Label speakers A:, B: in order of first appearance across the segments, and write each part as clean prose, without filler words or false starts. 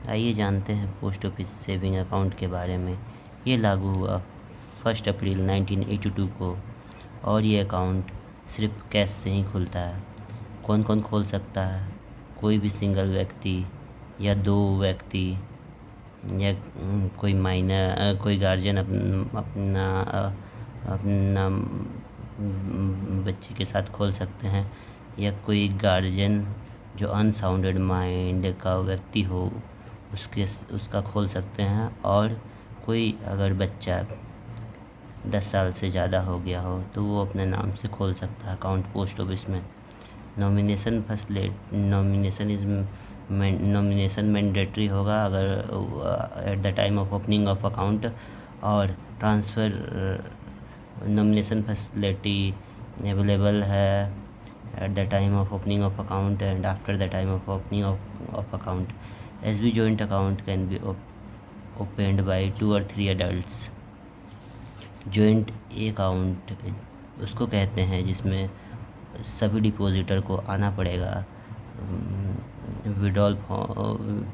A: आइए जानते हैं पोस्ट ऑफिस सेविंग अकाउंट के बारे में। ये लागू हुआ 1 अप्रैल 1982 को और ये अकाउंट सिर्फ कैश से ही खुलता है। कौन कौन खोल सकता है? कोई भी सिंगल व्यक्ति या 2 व्यक्ति या कोई माइनर कोई गार्जियन अपना अपना बच्चे के साथ खोल सकते हैं, या कोई गार्जियन जो अनसाउंडेड माइंड का व्यक्ति हो उसका खोल सकते हैं। और कोई अगर बच्चा 10 साल से ज़्यादा हो गया हो तो वो अपने नाम से खोल सकता है अकाउंट पोस्ट ऑफिस में। नॉमिनेशन मैंडेटरी होगा अगर at the time of opening of account, और ट्रांसफ़र नॉमिनेशन फैसिलिटी अवेलेबल है at the time of opening of account and after the time of opening of account. SB joint account can be opened by 2 or 3 adults। Joint account उसको कहते हैं जिसमें सभी depositor को आना पड़ेगा withdrawal form,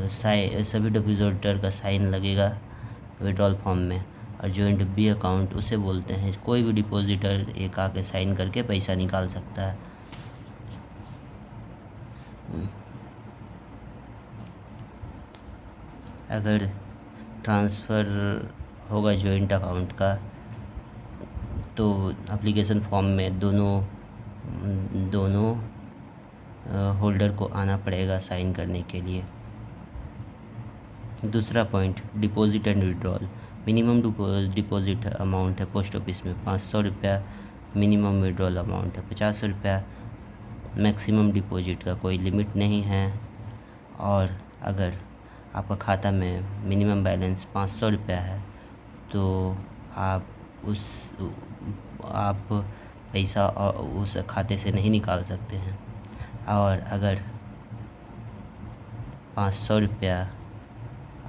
A: सभी डिपॉजिटर का साइन लगेगा विड्रॉल फॉर्म में। और जॉइंट बी अकाउंट उसे बोलते हैं कोई भी डिपॉजिटर एक आके साइन करके पैसा निकाल सकता है। अगर ट्रांसफ़र होगा जॉइंट अकाउंट का तो एप्लीकेशन फॉर्म में दोनों होल्डर को आना पड़ेगा साइन करने के लिए। दूसरा point, deposit and withdrawal. Minimum deposit amount है पोस्ट ऑफिस में 500 रुपया, मिनिमम विड्रॉल अमाउंट है 50 रुपया। मैक्सिमम डिपॉजिट का कोई लिमिट नहीं है। और अगर आपका खाता में मिनिमम बैलेंस 500 रुपया है तो आप पैसा उस खाते से नहीं निकाल सकते हैं। और अगर 500 रुपया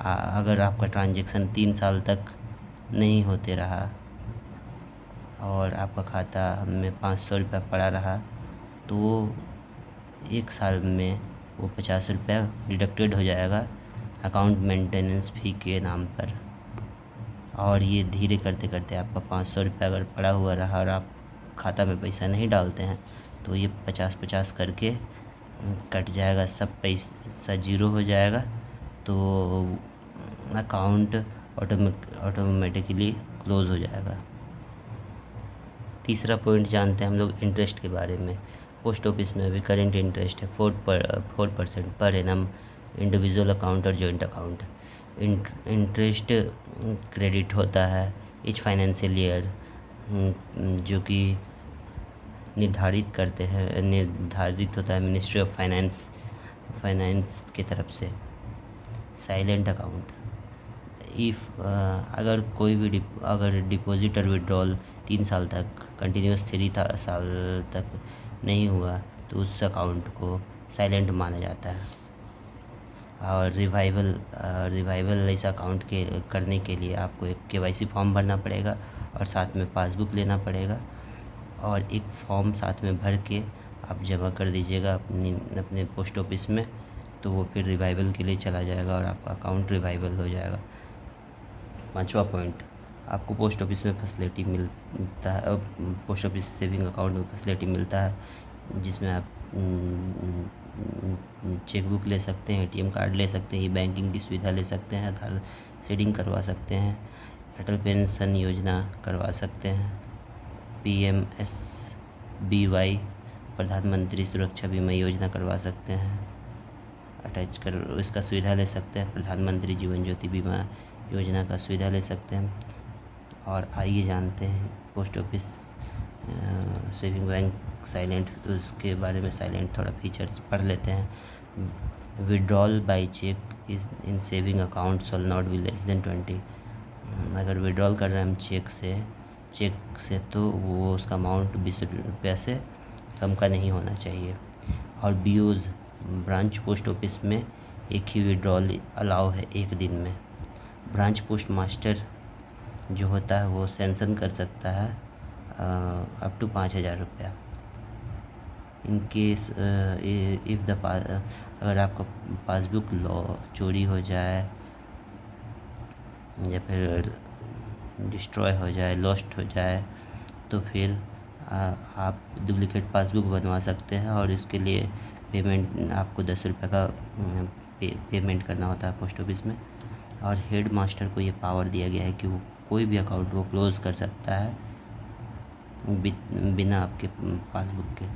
A: अगर आपका ट्रांजैक्शन 3 साल तक नहीं होते रहा और आपका खाता में 500 रुपया पड़ा रहा तो 1 साल में वो 50 रुपया डिडक्टेड हो जाएगा अकाउंट मेंटेनेंस फ़ी के नाम पर। और ये धीरे करते करते आपका 500 रुपया अगर पड़ा हुआ रहा और आप खाता में पैसा नहीं डालते हैं तो ये 50-50 करके कट जाएगा, सब पैसा जीरो हो जाएगा, तो अकाउंट ऑटोमेटिकली क्लोज़ हो जाएगा। तीसरा पॉइंट जानते हैं हम लोग इंटरेस्ट के बारे में। पोस्ट ऑफिस में अभी करेंट इंटरेस्ट है 4% पर एनम इंडिविजुअल अकाउंट और जॉइंट अकाउंट। इंटरेस्ट क्रेडिट होता है ईच फाइनेंशियल ईयर, जो कि निर्धारित होता है मिनिस्ट्री ऑफ फाइनेंस की तरफ से। साइलेंट अकाउंट, अगर कोई भी अगर डिपॉजिट और विड्रॉल 3 साल तक कंटिन्यूस 3 साल तक नहीं हुआ तो उस अकाउंट को साइलेंट माना जाता है। और रिवाइवल इस अकाउंट के करने के लिए आपको एक केवाईसी फॉर्म भरना पड़ेगा और साथ में पासबुक लेना पड़ेगा, और एक फॉर्म साथ में भर के आप जमा कर दीजिएगा अपने पोस्ट ऑफिस में, तो वो फिर रिवाइवल के लिए चला जाएगा और आपका अकाउंट रिवाइवल हो जाएगा। 5वां पॉइंट, आपको पोस्ट ऑफिस में फैसिलिटी मिलता है, पोस्ट ऑफिस सेविंग अकाउंट में फैसिलिटी मिलता है जिसमें आप चेक बुक ले सकते हैं, एटीएम कार्ड ले सकते हैं, बैंकिंग की सुविधा ले सकते हैं, आधार सीडिंग करवा सकते हैं, अटल पेंशन योजना करवा सकते हैं, PMSBY प्रधानमंत्री सुरक्षा बीमा योजना करवा सकते हैं, इसका सुविधा ले सकते हैं, प्रधानमंत्री जीवन ज्योति बीमा योजना का सुविधा ले सकते हैं। और आइए जानते हैं post office saving bank silent, तो उसके बारे में साइलेंट थोड़ा फीचर्स पढ़ लेते हैं। Withdrawal by cheque is in saving account shall not be less than 20। अगर विड्रॉल कर रहे हैं हम चेक से तो वो उसका अमाउंट 20 रुपया से कम का नहीं होना चाहिए। और BOs ब्रांच पोस्ट ऑफिस में एक ही विड्रॉल अलाउ है 1 दिन में। ब्रांच पोस्ट मास्टर जो होता है वो सैंक्शन कर सकता है अप टू 5,000 रुपया। इन केस इफ़ द अगर आपका पासबुक चोरी हो जाए या फिर डिस्ट्रॉय हो जाए, लॉस्ट हो जाए, तो फिर आप डुप्लिकेट पासबुक बनवा सकते हैं और इसके लिए पेमेंट आपको 10 रुपये का पेमेंट करना होता है पोस्ट ऑफिस में। और हेड मास्टर को ये पावर दिया गया है कि वो कोई भी अकाउंट को क्लोज़ कर सकता है बिना आपके पासबुक के।